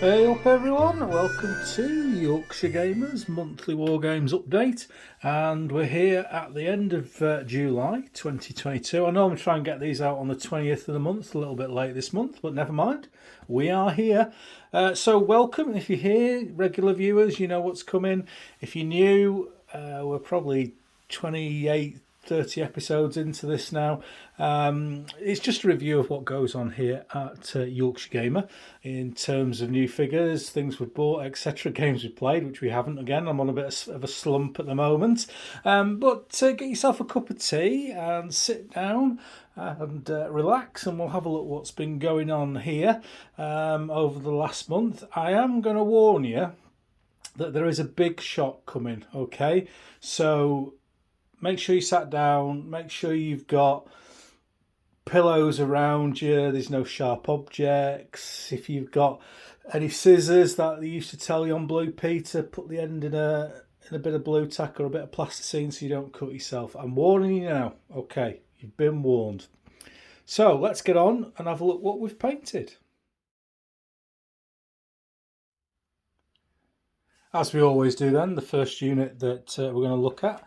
Hey up everyone, welcome to Yorkshire Gamer's monthly Wargames update, and we're here at the end of July 2022. I normally try and get these out on the 20th of the month, a little bit late this month, but never mind, we are here. So welcome. If you're here, regular viewers, you know what's coming. If you're new, we're probably 28 30 episodes into this now. It's just a review of what goes on here at Yorkshire Gamer in terms of new figures, things we've bought, etc., games we've played, which we haven't. Again, I'm on a bit of a slump at the moment. But get yourself a cup of tea and sit down and relax, and we'll have a look what's been going on here over the last month. I am going to warn you that there is a big shock coming, okay? So make sure you sat down, make sure you've got pillows around you, there's no sharp objects. If you've got any scissors that they used to tell you on Blue Peter, put the end in a bit of blue tack or a bit of plasticine so you don't cut yourself. I'm warning you now, okay? You've been warned. So let's get on and have a look what we've painted. As we always do then, the first unit that we're going to look at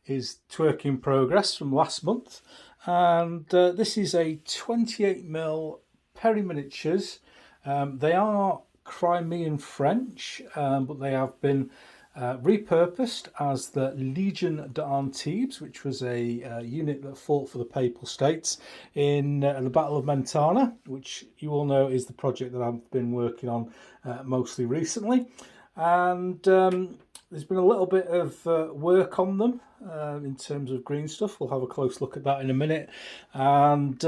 is Twerk in Progress from last month, and this is a 28mm Perry miniatures. They are Crimean French, but they have been repurposed as the Legion d'Antibes, which was a unit that fought for the Papal States in the Battle of Mentana, which you all know is the project that I've been working on mostly recently. And there's been a little bit of work on them in terms of green stuff. We'll have a close look at that in a minute. And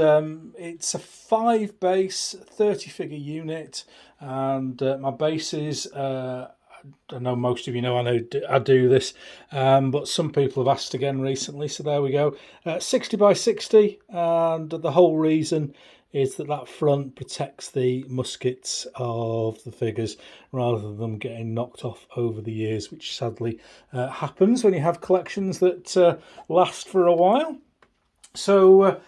it's a 5 base, 30 figure unit. And my bases, I know most of you know I do this, but some people have asked again recently. So there we go, 60 by 60. And the whole reason is that front protects the muskets of the figures rather than them getting knocked off over the years, which sadly happens when you have collections that last for a while. So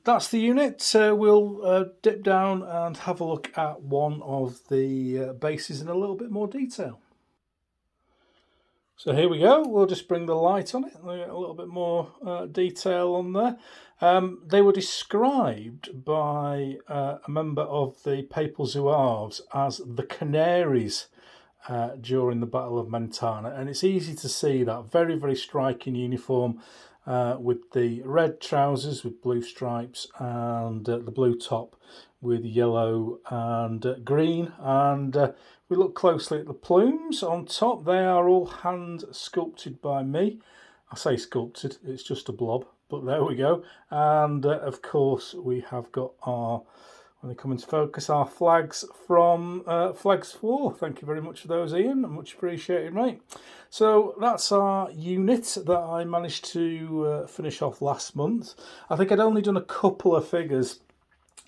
that's the unit. We'll dip down and have a look at one of the bases in a little bit more detail. So here we go, we'll just bring the light on it, a little bit more detail on there. They were described by a member of the Papal Zouaves as the Canaries during the Battle of Mentana, and it's easy to see that very, very striking uniform with the red trousers with blue stripes and the blue top with yellow and green. And we look closely at the plumes on top. They are all hand sculpted by me. I say sculpted, it's just a blob, but there we go. And of course we have got our, when they come into focus, our flags from Flags 4. Thank you very much for those, Ian. Much appreciated, mate. So that's our unit that I managed to finish off last month. I think I'd only done a couple of figures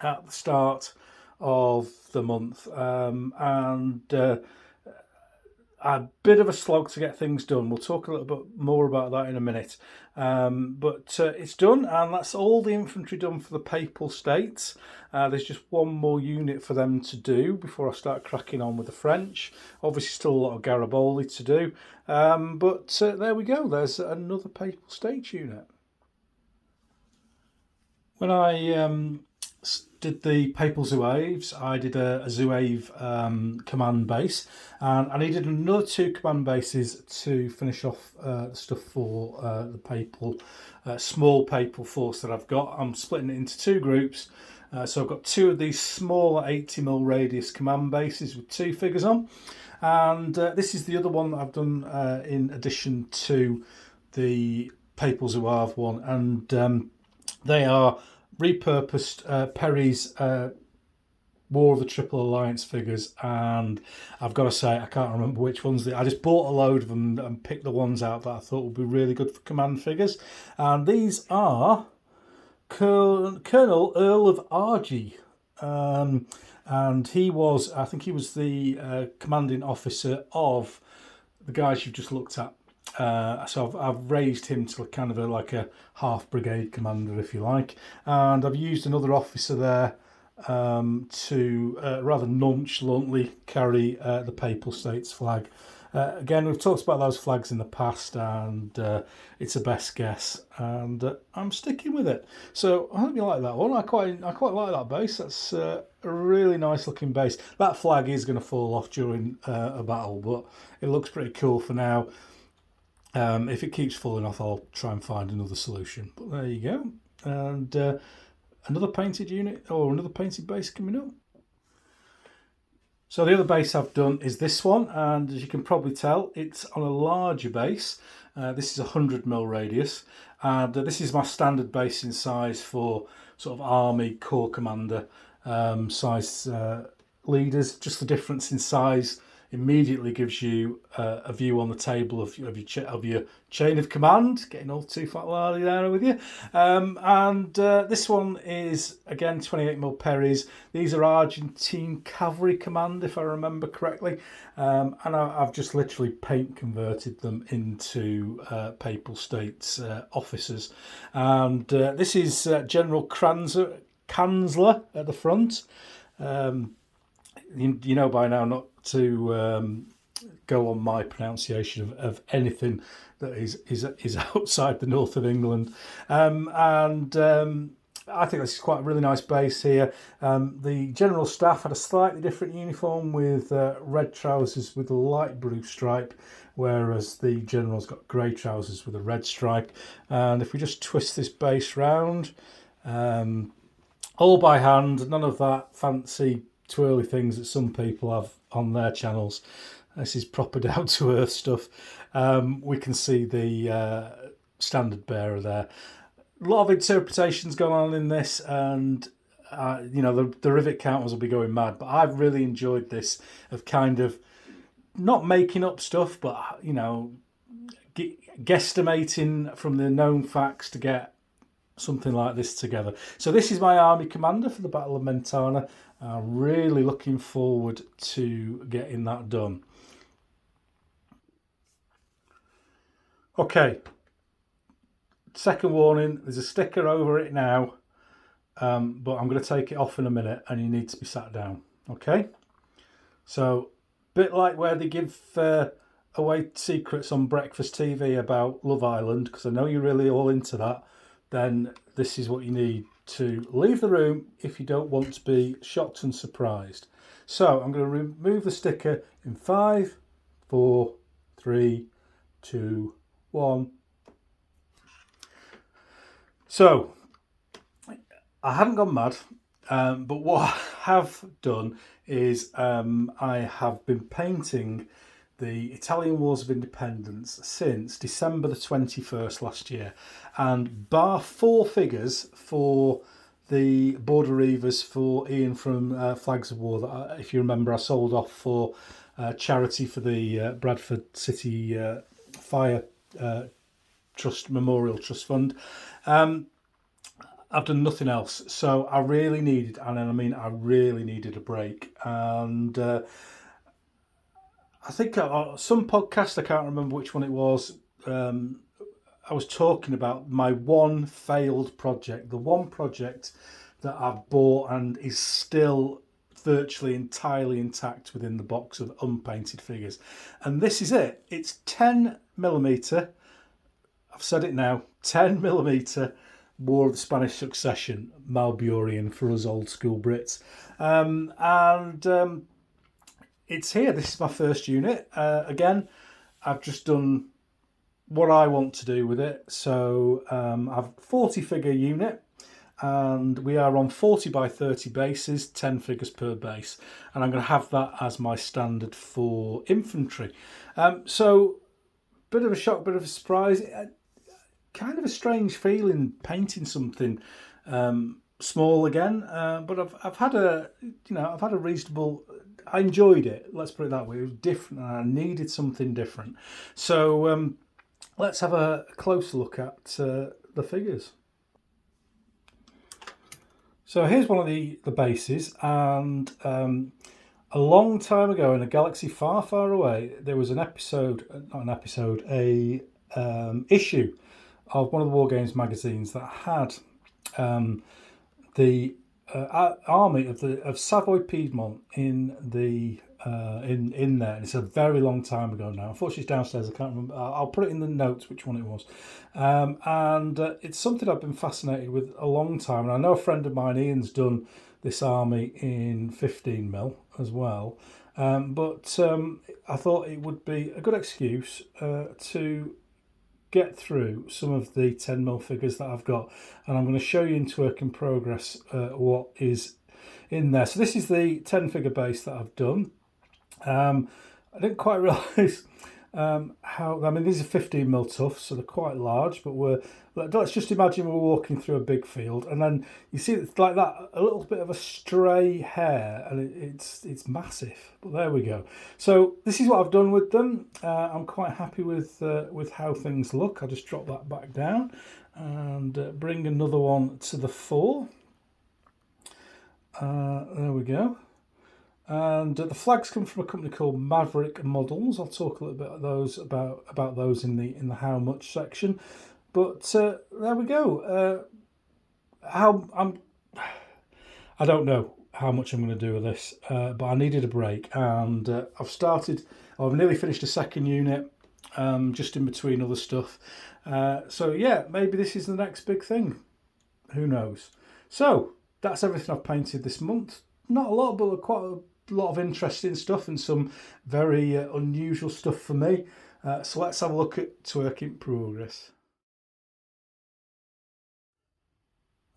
at the start of the month, and a bit of a slog to get things done. We'll talk a little bit more about that in a minute, but it's done, and that's all the infantry done for the Papal States. There's just one more unit for them to do before I start cracking on with the French. Obviously still a lot of Garibaldi to do, but there we go, there's another Papal States unit. When I did the Papal Zouaves, I did a Zouave command base, and I needed another 2 command bases to finish off the stuff for the Papal small Papal force that I've got. I'm splitting it into 2 groups, so I've got 2 of these smaller 80mm radius command bases with 2 figures on, and this is the other one that I've done in addition to the Papal Zouave one, and they are repurposed Perry's War of the Triple Alliance figures, and I've got to say I can't remember which ones I just bought a load of them and picked the ones out that I thought would be really good for command figures, and these are Colonel Earl of Argy, and he was, I think he was the commanding officer of the guys you've just looked at. So I've raised him to kind of like a half brigade commander, if you like, and I've used another officer there to rather nonchalantly carry the Papal States flag. Again, we've talked about those flags in the past, and it's a best guess, and I'm sticking with it. So I hope you like that one. I quite like that base. That's a really nice looking base. That flag is going to fall off during a battle, but it looks pretty cool for now. If it keeps falling off, I'll try and find another solution. But there you go. And another painted unit, or another painted base coming up. So the other base I've done is this one, and as you can probably tell, it's on a larger base. This is 100mm radius, and this is my standard base in size for sort of army corps commander size leaders. Just the difference in size immediately gives you a view on the table of your chain of command. Getting all too fat lardy there with you. And this one is again 28mm Perrys. These are Argentine Cavalry Command, if I remember correctly, and I've just literally paint converted them into Papal States officers. And this is General Kanzler at the front. You know by now not to go on my pronunciation of anything that is outside the north of England, and I think this is quite a really nice base here. The general staff had a slightly different uniform with red trousers with a light blue stripe, whereas the general's got grey trousers with a red stripe. And if we just twist this base round, all by hand, none of that fancy twirly things that some people have on their channels. This is proper down to earth stuff. We can see the standard bearer there. A lot of interpretations going on in this, and the rivet counters will be going mad, but I've really enjoyed this, of kind of not making up stuff, but guesstimating from the known facts to get something like this together. So this is my army commander for the Battle of Mentana. I'm really looking forward to getting that done. Okay, second warning, there's a sticker over it now, but I'm going to take it off in a minute and you need to be sat down. Okay, so bit like where they give away secrets on breakfast TV about Love Island, because I know you're really all into that, then this is what you need to leave the room if you don't want to be shocked and surprised. So I'm going to remove the sticker in 5, 4, 3, 2, 1. So I haven't gone mad, but what I have done is I have been painting the Italian Wars of Independence since December the 21st last year, and bar 4 figures for the Border Reavers for Ian from Flags of War that, if you remember, I sold off for charity for the Bradford City Fire Trust Memorial Trust Fund. I've done nothing else, so I really needed, and I mean I really needed a break, and I think some podcast, I can't remember which one it was, I was talking about my one failed project, the one project that I've bought and is still virtually entirely intact within the box of unpainted figures. And this is it. It's 10mm, I've said it now, 10mm War of the Spanish Succession, Malburian for us old school Brits. It's here. This is my first unit. Again, I've just done what I want to do with it. So I've a 40 figure unit, and we are on 40 by 30 bases, 10 figures per base. And I'm going to have that as my standard for infantry. So bit of a shock, bit of a surprise. Kind of a strange feeling painting something small again. But I've had a reasonable. I enjoyed it. Let's put it that way. It was different, and I needed something different. So let's have a closer look at the figures. So here's one of the bases, and a long time ago in a galaxy far, far away, there was issue of one of the Wargames magazines that had the army of Savoy Piedmont in the in there. And it's a very long time ago now. Unfortunately, it's downstairs. I can't remember. I'll put it in the notes which one it was. And it's something I've been fascinated with a long time. And I know a friend of mine, Ian's done this army in 15mm as well. But I thought it would be a good excuse to get through some of the 10mm figures that I've got, and I'm going to show you in work in progress what is in there. So this is the 10 figure base that I've done. I didn't quite realise how, I mean, these are 15mm tough, so they're quite large, but let's just imagine we're walking through a big field, and then you see it's like that, a little bit of a stray hair, and it's massive. But there we go. So this is what I've done with them. I'm quite happy with how things look. I'll just drop that back down and bring another one to the fore. There we go. And the flags come from a company called Maverick Models. I'll talk a little bit about those in the how much section. But there we go. I don't know how much I'm going to do with this, but I needed a break, and I've nearly finished a second unit, just in between other stuff. So yeah, maybe this is the next big thing. Who knows? So that's everything I've painted this month. Not a lot, but quite a lot of interesting stuff and some very unusual stuff for me. So let's have a look at work in progress.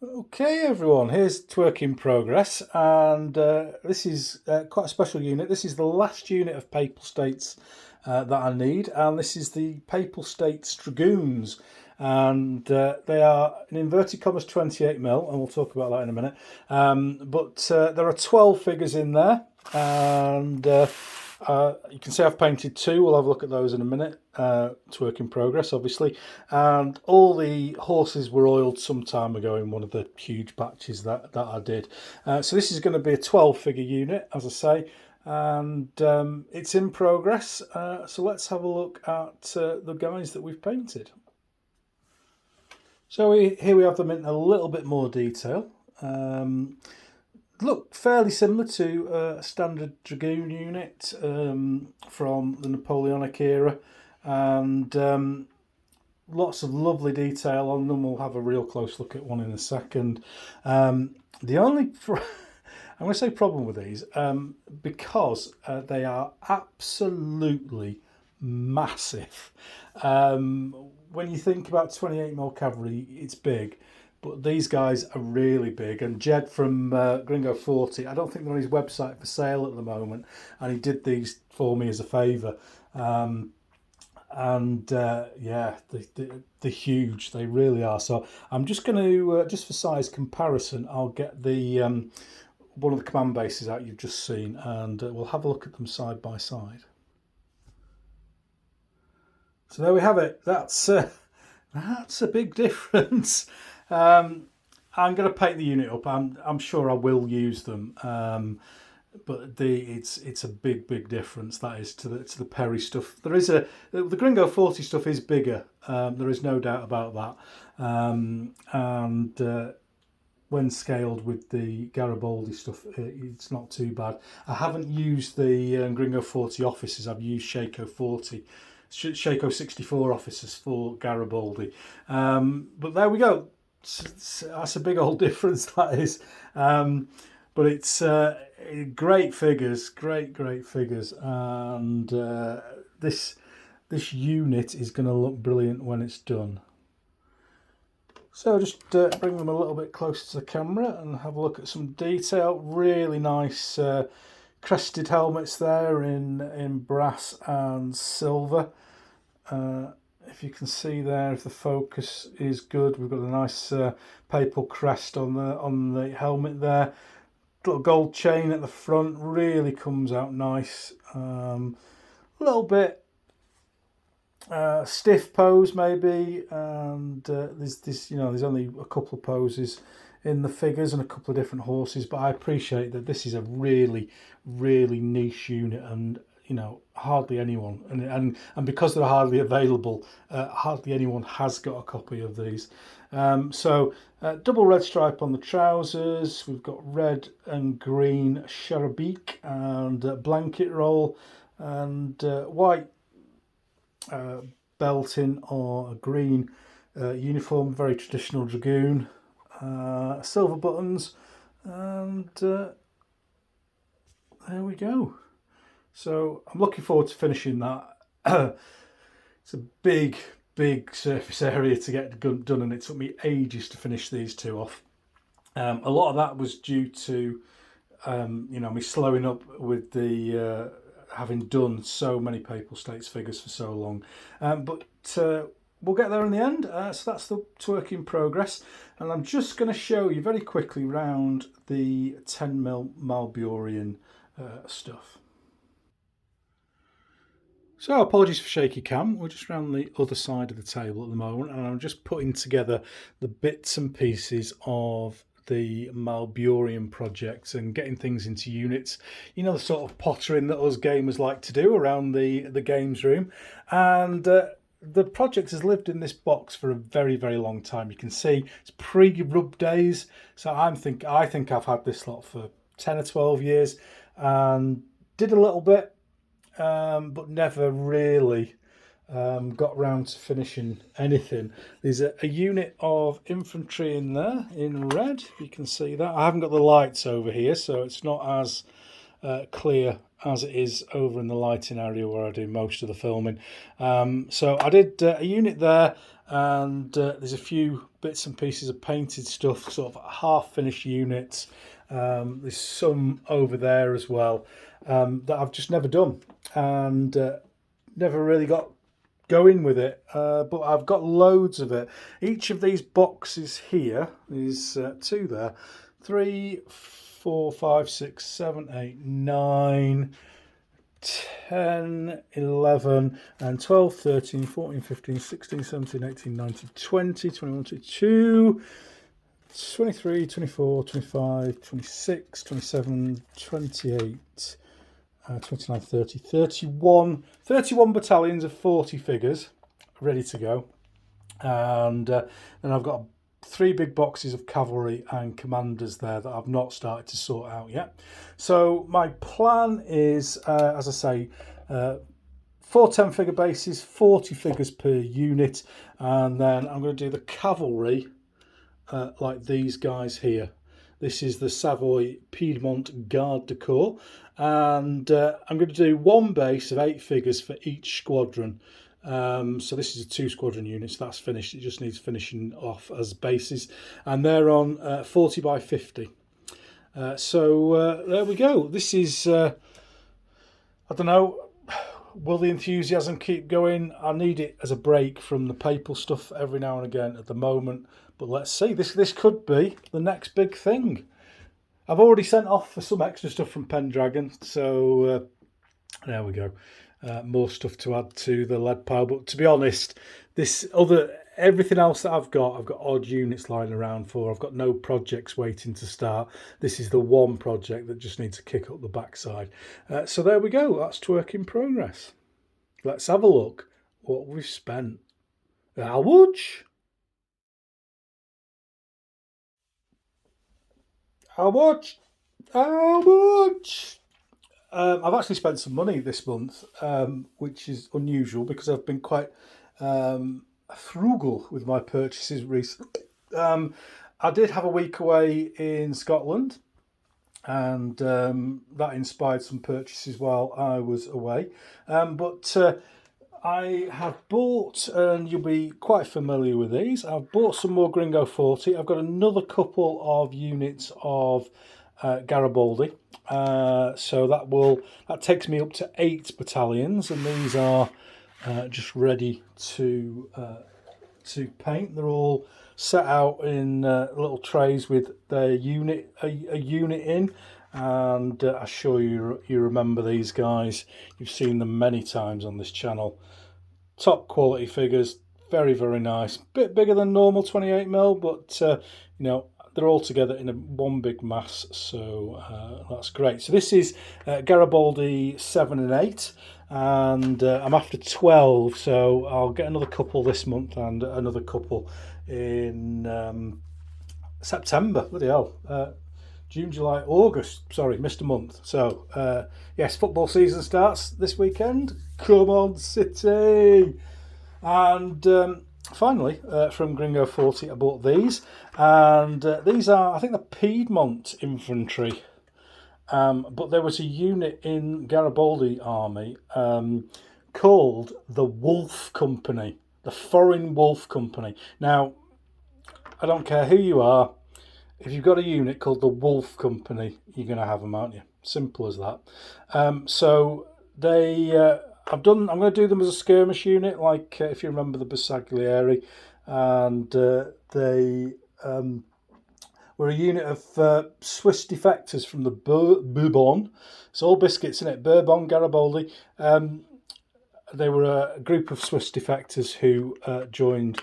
Okay everyone, here's work in progress, and this is quite a special unit. This is the last unit of Papal States that I need, and this is the Papal States Dragoons, and they are in inverted commas 28mm, and we'll talk about that in a minute. But there are 12 figures in there, and you can see I've painted 2. We'll have a look at those in a minute. It's work in progress, obviously. And all the horses were oiled some time ago in one of the huge batches that I did. So this is going to be a 12 figure unit, as I say, and it's in progress. So let's have a look at the guys that we've painted. So here we have them in a little bit more detail. Look fairly similar to a standard Dragoon unit from the Napoleonic era, and lots of lovely detail on them. We'll have a real close look at one in a second. The only I'm going to say problem with these, because they are absolutely massive. When you think about 28mm cavalry, it's big. But these guys are really big, and Jed from Gringo 40, I don't think they're on his website for sale at the moment, and he did these for me as a favour. Yeah, they're huge, they really are. So I'm just going to, just for size comparison, I'll get the one of the command bases out you've just seen, and we'll have a look at them side by side. So there we have it. That's a big difference. I'm going to paint the unit up. I'm sure I will use them, but it's a big difference, that is, to the Perry stuff. The Gringo 40 stuff is bigger. There is no doubt about that. And when scaled with the Garibaldi stuff, it's not too bad. I haven't used the Gringo 40 officers. I've used Shaco 64 officers for Garibaldi. But there we go. That's a big old difference, that is. But it's great figures, great figures, and this unit is going to look brilliant when it's done. So just bring them a little bit closer to the camera and have a look at some detail. Really nice crested helmets there in brass and silver. If you can see there, if the focus is good, we've got a nice papal crest on the helmet there. Little gold chain at the front, really comes out nice. A little bit stiff pose maybe, and there's only a couple of poses in the figures and a couple of different horses, but I appreciate that this is a really niche unit, and hardly anyone, and because they're hardly available, hardly anyone has got a copy of these. So double red stripe on the trousers. We've got red and green charabique and blanket roll, and white belting or a green uniform, very traditional dragoon. Silver buttons, and there we go. So I'm looking forward to finishing that. It's a big surface area to get done, and it took me ages to finish these two off. A lot of that was due to me slowing up with the having done so many Papal States figures for so long, but we'll get there in the end. So that's the work in progress, and I'm just going to show you very quickly round the 10mm Malburian stuff. So apologies for shaky cam, we're just around the other side of the table at the moment, and I'm just putting together the bits and pieces of the Malburian project and getting things into units. The sort of pottering that us gamers like to do around the games room. And the project has lived in this box for a very long time. You can see it's pre-rub days, so I think I've had this lot for 10 or 12 years, and did a little bit, but never really got round to finishing anything. There's a unit of infantry in there in red. You can see that. I haven't got the lights over here, so it's not as clear as it is over in the lighting area where I do most of the filming. So I did a unit there, and there's a few bits and pieces of painted stuff, sort of half finished units. There's some over there as well that I've just never done, and never really got going with it, but I've got loads of it. Each of these boxes here is 2 there, 3, 4, 5, 6, 7, 8, 9, 10, 11, and 12, 13, 14, 15, 16, 17, 18, 19, 20, 21, 22, 23, 24, 25, 26, 27, 28, 29, 30, 31 battalions of 40 figures ready to go. And then I've got 3 big boxes of cavalry and commanders there that I've not started to sort out yet. So my plan is, as I say, 4 10-figure bases, 40 figures per unit, and then I'm going to do the cavalry like these guys here. This is the Savoy Piedmont Garde du Corps, and I'm going to do 1 base of 8 figures for each squadron. So this is a 2 squadron unit, so that's finished. It just needs finishing off as bases, and they're on 40 by 50. So there we go. This is, I don't know, will the enthusiasm keep going? I need it as a break from the Papal stuff every now and again at the moment, but let's see. This could be the next big thing. I've already sent off for some extra stuff from Pendragon, so there we go. More stuff to add to the lead pile, but to be honest, everything else that I've got odd units lying around for. I've got no projects waiting to start. This is the one project that just needs to kick up the backside. So there we go. That's work in progress. Let's have a look what we've spent. How much? How much? How much? I've actually spent some money this month, which is unusual because I've been quite frugal with my purchases recently. I did have a week away in Scotland, and that inspired some purchases while I was away. But I have bought, and you'll be quite familiar with these, I've bought some more Gringo 40. I've got another couple of units of Garibaldi. So that takes me up to 8 battalions, and these are just ready to paint. They're all set out in little trays with their unit a unit in, and I'm sure you remember these guys. You've seen them many times on this channel. Top quality figures, very nice. Bit bigger than normal 28mm, but they're all together in one big mass, so that's great. So this is Garibaldi 7 and 8, and I'm after 12, so I'll get another couple this month and another couple in September. Bloody hell. June, July, August. Sorry, missed a month. So, yes, football season starts this weekend. Come on, City! And finally, from Gringo 40, I bought these. And these are, I think, the Piedmont infantry. But there was a unit in Garibaldi army called the Wolf Company, the Foreign Wolf Company. Now, I don't care who you are. If you've got a unit called the Wolf Company, you're going to have them, aren't you? Simple as that. So they, I'm going to do them as a skirmish unit, like if you remember the Bersaglieri, and they were a unit of Swiss defectors from the Bourbon. It's all biscuits, isn't it? Bourbon, Garibaldi. They were a group of Swiss defectors who joined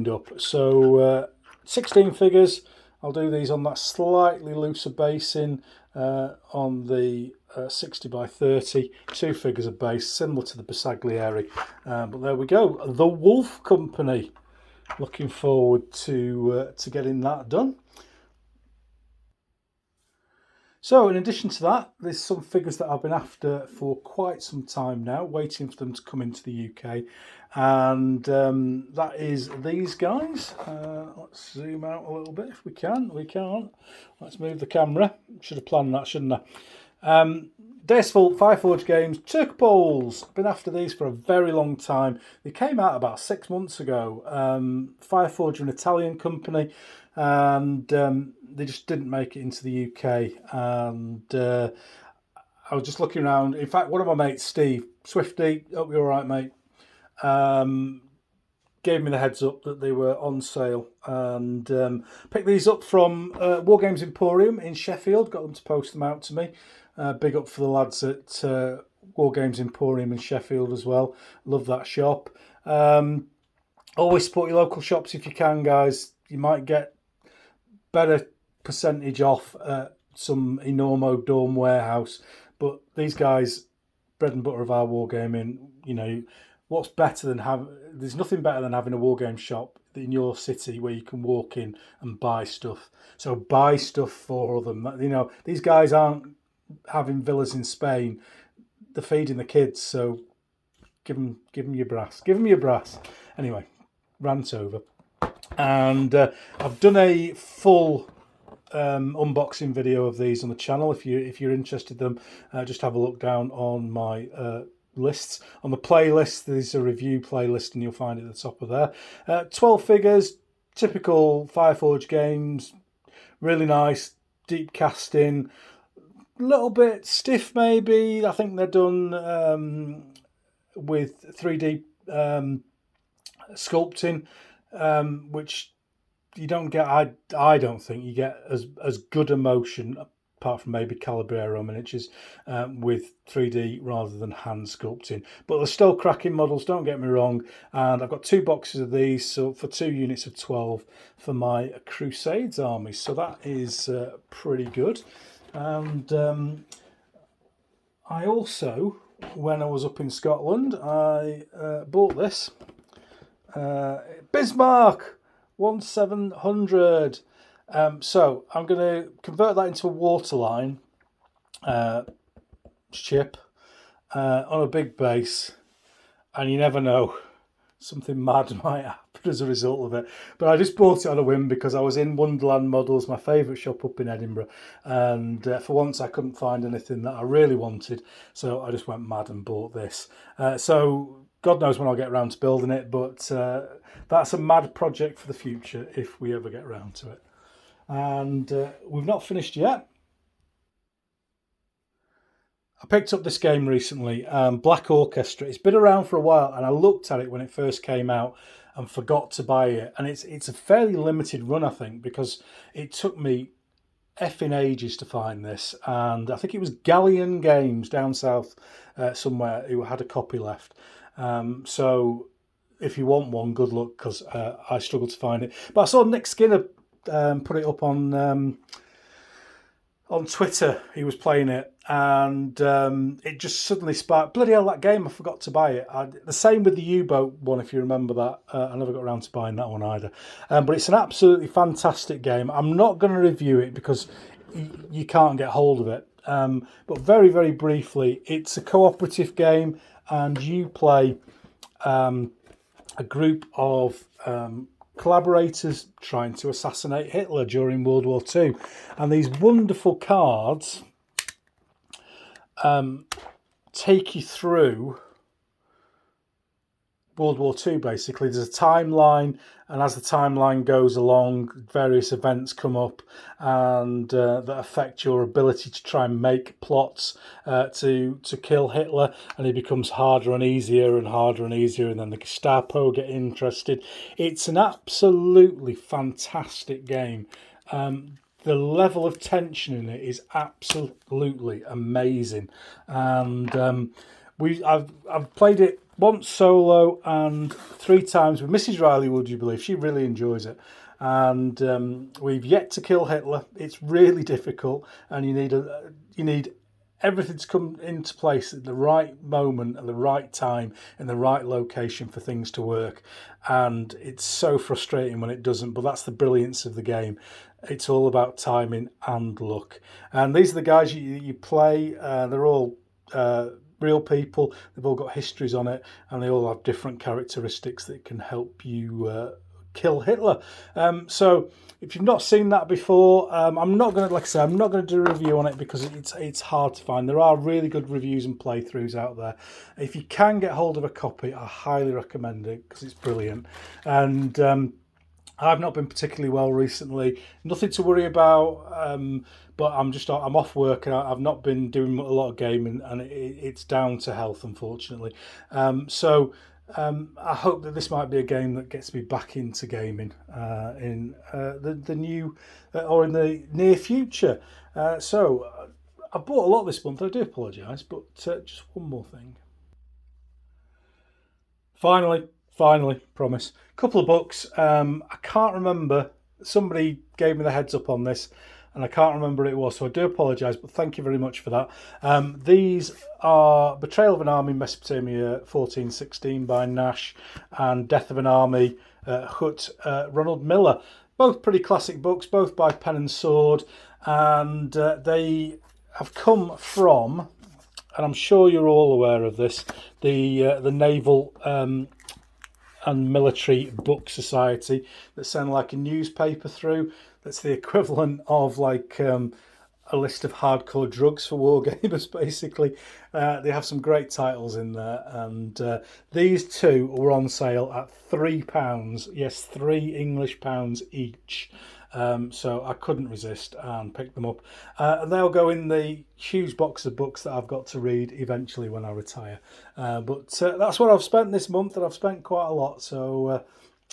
up. So 16 figures. I'll do these on that slightly looser basing on the 60 by 30, 2 figures of base, similar to the Bersaglieri. But there we go, the Wolf Company. Looking forward to getting that done. So in addition to that, there's some figures that I've been after for quite some time now, waiting for them to come into the UK. And that is these guys. Let's zoom out a little bit if we can. We can't. Let's move the camera. Should have planned that, shouldn't I? Daysful, Fireforge Games, Turkopoles. Been after these for a very long time. They came out about 6 months ago. Fireforge are an Italian company, and they just didn't make it into the UK. And I was just looking around. In fact, one of my mates, Steve Swifty, hope you're all right, mate, gave me the heads up that they were on sale, and picked these up from Wargames Emporium in Sheffield. Got them to post them out to me. Big up for the lads at Wargames Emporium in Sheffield as well. Love that shop. Always support your local shops if you can, guys. You might get better percentage off at some enormo dorm warehouse, but these guys, bread and butter of our wargaming. You know, what's better than there's nothing better than having a wargame shop in your city where you can walk in and buy stuff. So buy stuff for them. You know, these guys aren't having villas in Spain, they're feeding the kids, so give them your brass. Give them your brass. Anyway, rant over. And I've done a full unboxing video of these on the channel. If you're interested in them, just have a look down on my lists. On the playlist, there's a review playlist, and you'll find it at the top of there. 12 figures, typical Fireforge Games. Really nice, deep casting. A little bit stiff, maybe. I think they're done with 3D sculpting, which you don't get. I don't think you get as good a motion, apart from maybe Calabrero miniatures, with 3D rather than hand sculpting. But they're still cracking models, don't get me wrong. And I've got 2 boxes of these, so for 2 units of 12 for my Crusades army. So that is pretty good. And I also, when I was up in Scotland, I bought this Bismarck 1700. So I'm going to convert that into a waterline ship on a big base, and you never know, something mad might happen as a result of it. But I just bought it on a whim because I was in Wonderland Models, my favourite shop up in Edinburgh, and for once I couldn't find anything that I really wanted, so I just went mad and bought this. So God knows when I'll get around to building it, but that's a mad project for the future if we ever get around to it. And we've not finished yet. I picked up this game recently, Black Orchestra. It's been around for a while, and I looked at it when it first came out and forgot to buy it. And it's a fairly limited run, I think, because it took me effing ages to find this. And I think it was Galleon Games down south somewhere who had a copy left. So if you want one, good luck, because I struggled to find it. But I saw Nick Skinner put it up on Twitter. He was playing it, and it just suddenly sparked. Bloody hell, that game! I forgot to buy it. The same with the U-boat one, if you remember that. I never got around to buying that one either. But it's an absolutely fantastic game. I'm not going to review it because you can't get hold of it. But very, very briefly, it's a cooperative game, and you play a group of collaborators trying to assassinate Hitler during World War II. And these wonderful cards take you through World War II, basically. There's a timeline, and as the timeline goes along, various events come up and that affect your ability to try and make plots to kill Hitler, and it becomes harder and easier and harder and easier, and then the Gestapo get interested. It's an absolutely fantastic game. The level of tension in it is absolutely amazing, and I've played it once solo and 3 times with Mrs. Riley, would you believe? She really enjoys it. And we've yet to kill Hitler. It's really difficult, and you need everything to come into place at the right moment, at the right time, in the right location for things to work. And it's so frustrating when it doesn't, but that's the brilliance of the game. It's all about timing and luck. And these are the guys you play. They're all real people. They've all got histories on it, and they all have different characteristics that can help you kill Hitler. So if you've not seen that before, I'm not going to, like I say, I'm not going to do a review on it because it's hard to find. There are really good reviews and playthroughs out there. If you can get hold of a copy, I highly recommend it because it's brilliant. And I've not been particularly well recently. Nothing to worry about. But I'm off work, and I've not been doing a lot of gaming, and it's down to health, unfortunately. So I hope that this might be a game that gets me back into gaming in the new or in the near future. So I bought a lot this month. I do apologise, but just one more thing. Finally, promise. Couple of books. I can't remember. Somebody gave me the heads up on this, and I can't remember who it was, so I do apologise, but thank you very much for that. These are Betrayal of an Army, Mesopotamia 1416 by Nash, and Death of an Army, Hut, Ronald Miller. Both pretty classic books, both by Pen and Sword, and they have come from, and I'm sure you're all aware of this, the Naval and Military Book Society that send like a newspaper through. That's the equivalent of like a list of hardcore drugs for Wargames, basically. They have some great titles in there, and these two were on sale at £3. Yes, £3 each. So I couldn't resist and picked them up. And they'll go in the huge box of books that I've got to read eventually when I retire. But that's what I've spent this month, and I've spent quite a lot. So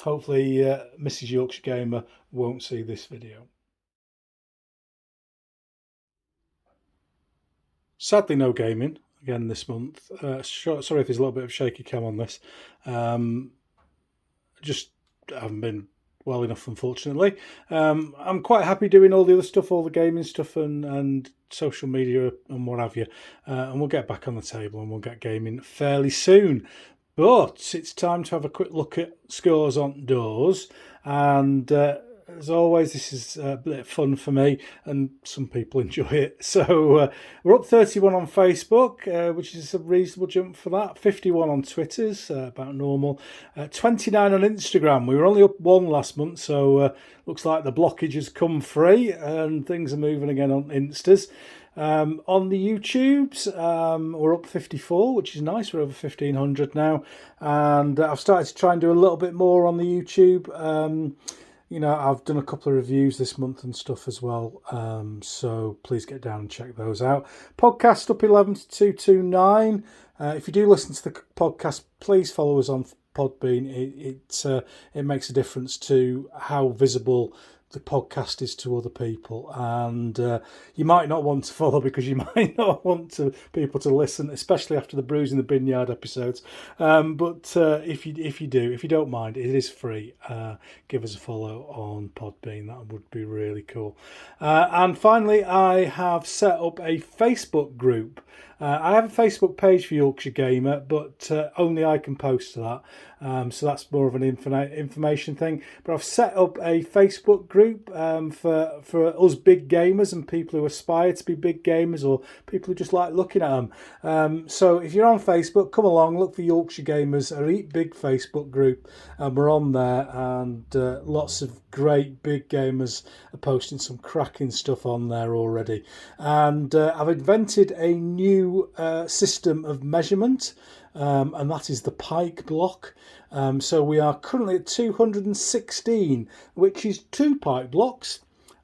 hopefully Mrs. Yorkshire Gamer won't see this video. Sadly, no gaming again this month. Sorry if there's a little bit of shaky cam on this. Just haven't been well enough, unfortunately. I'm quite happy doing all the other stuff, all the gaming stuff and social media and what have you. And we'll get back on the table and we'll get gaming fairly soon. But it's time to have a quick look at scores on doors. And as always, this is a bit of fun for me, and some people enjoy it. So we're up 31 on Facebook, which is a reasonable jump for that. 51 on Twitter's, about normal. 29 on Instagram. We were only up 1 last month, so looks like the blockage has come free and things are moving again on Instas. On the YouTubes, we're up 54, which is nice. We're over 1,500 now, and I've started to try and do a little bit more on the YouTube. You know, I've done a couple of reviews this month and stuff as well, so please get down and check those out. Podcast up 11 to 229. If you do listen to the podcast, please follow us on Podbean. It makes a difference to how visible the podcast is to other people, and you might not want to follow because you might not want people to listen, especially after the Bruising the Binyard episodes. But if you don't mind, it is free. Give us a follow on Podbean. That would be really cool. And finally, I have set up a Facebook group. I have a Facebook page for Yorkshire Gamer, but only I can post to that. So that's more of an information thing. But I've set up a Facebook group for us big gamers and people who aspire to be big gamers, or people who just like looking at them. So if you're on Facebook, come along, look for Yorkshire Gamers, a Eat Big Facebook group, and we're on there, and lots of great big gamers are posting some cracking stuff on there already. And I've invented a new system of measurement, and that is the pike block. So we are currently at 216, which is 2 pike blocks,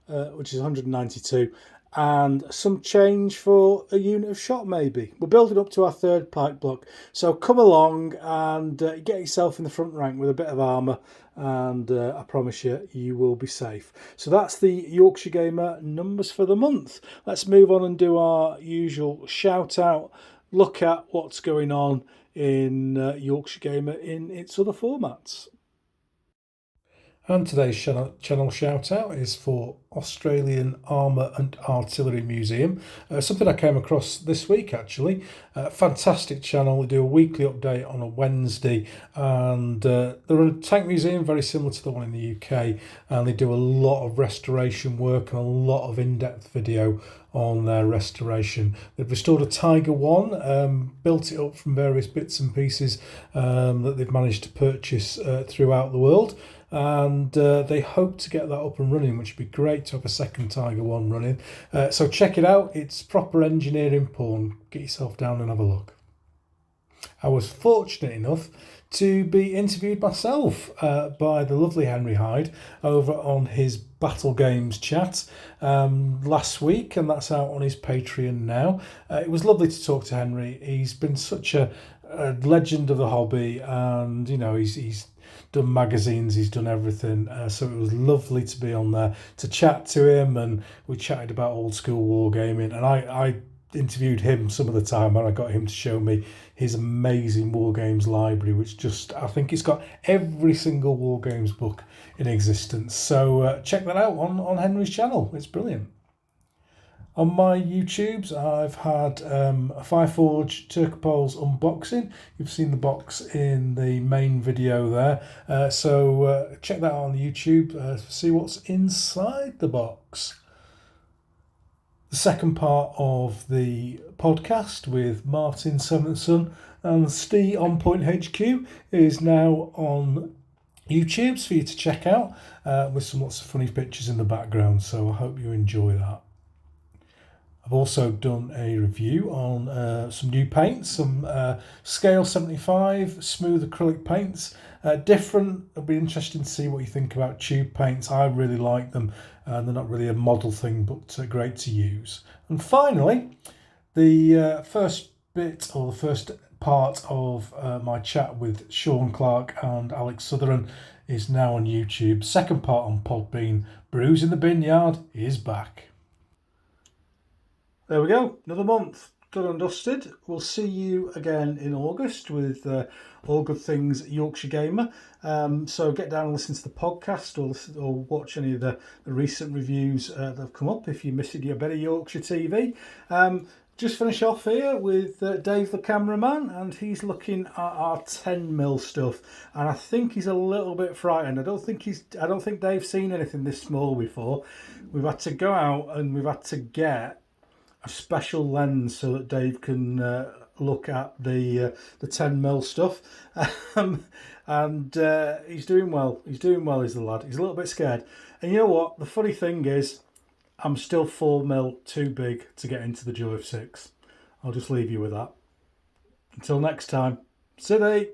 which is 192, and some change for a unit of shot maybe. We're building up to our 3rd pike block, so come along and get yourself in the front rank with a bit of armour, and I promise you will be safe. So that's the Yorkshire Gamer numbers for the month. Let's move on and do our usual shout out, look at what's going on in Yorkshire Gamer in its other formats. And today's channel shout out is for Australian Armour and Artillery Museum, something I came across this week actually. Fantastic channel. They do a weekly update on a Wednesday, and they're a tank museum very similar to the one in the UK, and they do a lot of restoration work and a lot of in-depth video on their restoration. They've restored a Tiger 1, built it up from various bits and pieces that they've managed to purchase throughout the world. And they hope to get that up and running, which would be great to have a second Tiger 1 running. So check it out. It's proper engineering porn. Get yourself down and have a look. I was fortunate enough to be interviewed myself by the lovely Henry Hyde over on his Battle Games chat last week, and that's out on his Patreon now. It was lovely to talk to Henry. He's been such a legend of the hobby, and you know he's done magazines, he's done everything, so it was lovely to be on there to chat to him, and we chatted about old school wargaming, and I interviewed him some of the time, and I got him to show me his amazing Wargames library, which just, I think it's got every single Wargames book in existence. So check that out on Henry's channel. It's brilliant. On my YouTubes, I've had a Fireforge Turcopoles unboxing. You've seen the box in the main video there. So check that out on YouTube to see what's inside the box. The second part of the podcast with Martin Seventh Son and Steve on Point HQ is now on YouTube for you to check out, with lots of funny pictures in the background. So I hope you enjoy that. I've also done a review on some new paints, some Scale 75 smooth acrylic paints. Different. It'll be interesting to see what you think about tube paints. I really like them, and they're not really a model thing, but great to use. And finally, the first bit, or the first part of my chat with Sean Clark and Alex Sutherland is now on YouTube. Second part on Podbean. Bruising the Binyard is back. There we go, another month done and dusted. We'll see you again in August with all good things Yorkshire Gamer. So get down and listen to the podcast, or watch any of the recent reviews that have come up if you missed your better Yorkshire TV. Just finish off here with Dave the cameraman, and he's looking at our 10mm stuff, and I think he's a little bit frightened. I don't think Dave's seen anything this small before. We've had to go out and we've had to get a special lens so that Dave can look at the 10mm stuff, and he's doing well. He's doing well, is the lad. He's a little bit scared, and you know what? The funny thing is, I'm still 4mm too big to get into the Joy of 6. I'll just leave you with that. Until next time, City.